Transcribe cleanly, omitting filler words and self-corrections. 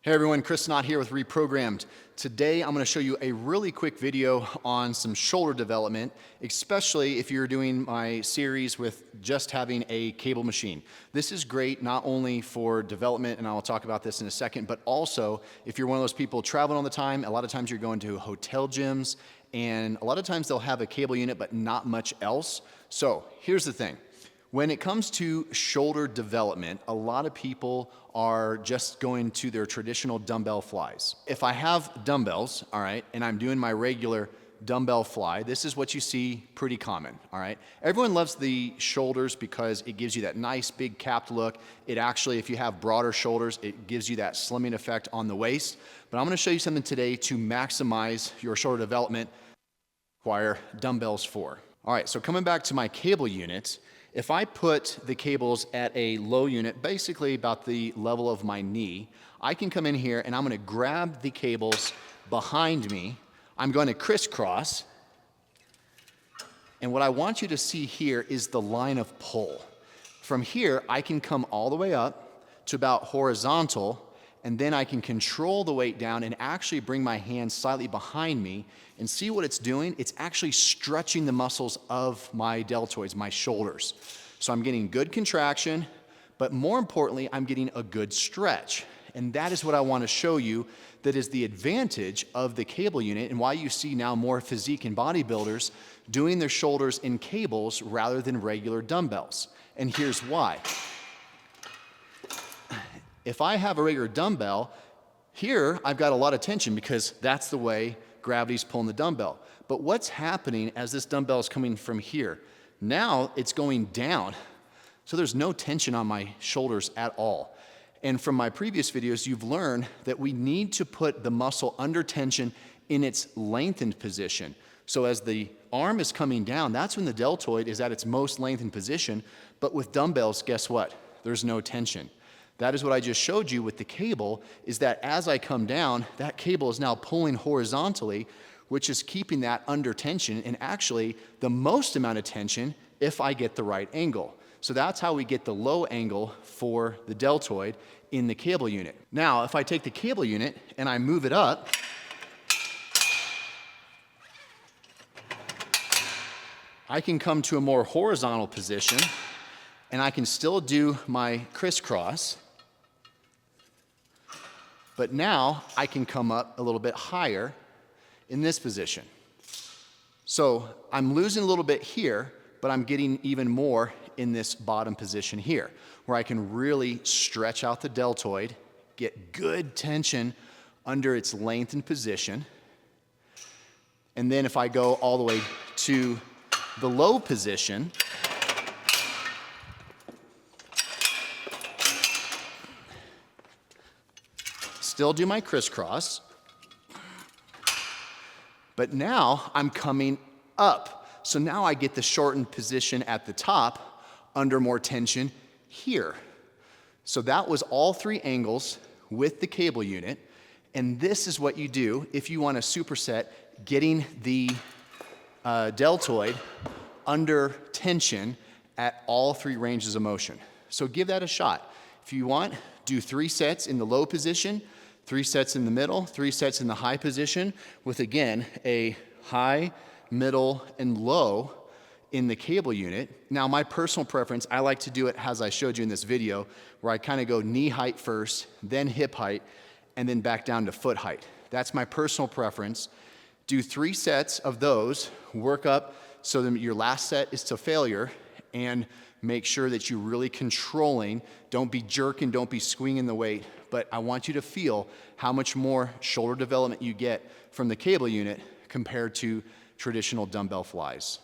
Hey everyone, Chris Knott here with Reprogrammed. Today I'm going to show you a really quick video on some shoulder development, especially if you're doing my series with just having a cable machine. This is great not only for development, and I'll talk about this in a second, but also if you're one of those people traveling all the time. A lot of times you're going to hotel gyms, and a lot of times they'll have a cable unit but not much else. So here's the thing. When it comes to shoulder development, a lot of people are just going to their traditional dumbbell flies. If I have dumbbells, all right, and I'm doing my regular dumbbell fly, this is what you see pretty common, all right? Everyone loves the shoulders because it gives you that nice big capped look. It actually, if you have broader shoulders, it gives you that slimming effect on the waist. But I'm gonna show you something today to maximize your shoulder development, require dumbbells for. All right, so coming back to my cable unit, if I put the cables at a low unit, basically about the level of my knee, I can come in here and I'm going to grab the cables behind me. I'm going to crisscross. And what I want you to see here is the line of pull. From here, I can come all the way up to about horizontal, and then I can control the weight down and actually bring my hands slightly behind me and see what it's doing. It's actually stretching the muscles of my deltoids, my shoulders. So I'm getting good contraction, but more importantly, I'm getting a good stretch. And that is what I want to show you. That is the advantage of the cable unit and why you see now more physique and bodybuilders doing their shoulders in cables rather than regular dumbbells. And here's why. If I have a regular dumbbell, here I've got a lot of tension because that's the way gravity's pulling the dumbbell. But what's happening as this dumbbell is coming from here? Now it's going down, so there's no tension on my shoulders at all. And from my previous videos, you've learned that we need to put the muscle under tension in its lengthened position. So as the arm is coming down, that's when the deltoid is at its most lengthened position. But with dumbbells, guess what? There's no tension. That is what I just showed you with the cable, is that as I come down, that cable is now pulling horizontally, which is keeping that under tension, and actually the most amount of tension if I get the right angle. So that's how we get the low angle for the deltoid in the cable unit. Now, if I take the cable unit and I move it up, I can come to a more horizontal position, and I can still do my crisscross. But now I can come up a little bit higher in this position. So I'm losing a little bit here, but I'm getting even more in this bottom position here, where I can really stretch out the deltoid, get good tension under its lengthened position. And then if I go all the way to the low position, still do my crisscross, but now I'm coming up. So now I get the shortened position at the top under more tension here. So that was all three angles with the cable unit. And this is what you do if you want a superset, getting the deltoid under tension at all three ranges of motion. So give that a shot. If you want, do 3 sets in the low position, 3 sets in the middle, 3 sets in the high position, with again a high, middle, and low in the cable unit. Now my personal preference, I like to do it as I showed you in this video, where I kind of go knee height first, then hip height, and then back down to foot height. That's my personal preference. Do 3 sets of those, work up so that your last set is to failure, and make sure that you're really controlling. Don't be jerking, don't be swinging the weight, but I want you to feel how much more shoulder development you get from the cable unit compared to traditional dumbbell flies.